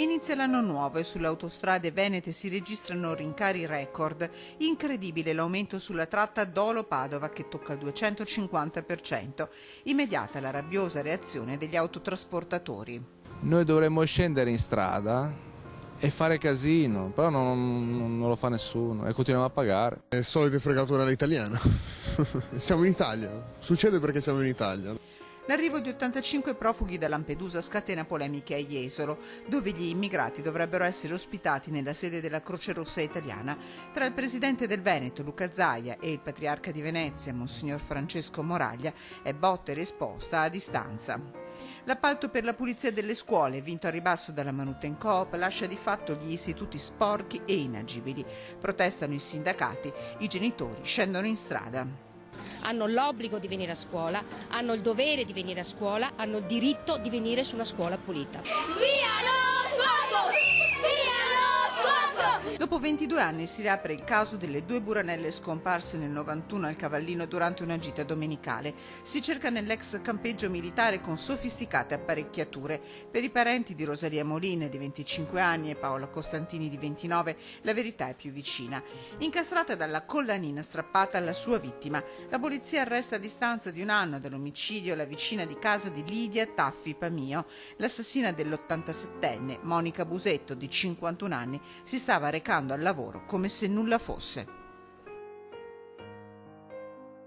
Inizia l'anno nuovo e sulle autostrade venete si registrano rincari record. Incredibile l'aumento sulla tratta Dolo-Padova che tocca il 250%. Immediata la rabbiosa reazione degli autotrasportatori. Noi dovremmo scendere in strada e fare casino, però non lo fa nessuno e continuiamo a pagare. È solita fregatura all'italiana. Siamo in Italia, succede perché siamo in Italia. L'arrivo di 85 profughi da Lampedusa scatena polemiche a Jesolo, dove gli immigrati dovrebbero essere ospitati nella sede della Croce Rossa italiana. Tra il presidente del Veneto, Luca Zaia, e il patriarca di Venezia, Monsignor Francesco Moraglia, è botta e risposta a distanza. L'appalto per la pulizia delle scuole, vinto a ribasso dalla Manutencoop, lascia di fatto gli istituti sporchi e inagibili. Protestano i sindacati, i genitori scendono in strada. Hanno l'obbligo di venire a scuola, hanno il dovere di venire a scuola, hanno il diritto di venire su una scuola pulita. Dopo 22 anni si riapre il caso delle 2 buranelle scomparse nel 91 al Cavallino durante una gita domenicale. Si cerca nell'ex campeggio militare con sofisticate apparecchiature. Per i parenti di Rosalia Molina, di 25 anni, e Paola Costantini, di 29, la verità è più vicina. Incastrata dalla collanina strappata alla sua vittima, la polizia arresta a distanza di un anno dall'omicidio la vicina di casa di Lidia Taffi Pamio. L'assassina dell'87enne, Monica Busetto, di 51 anni, si stava recando al lavoro come se nulla fosse.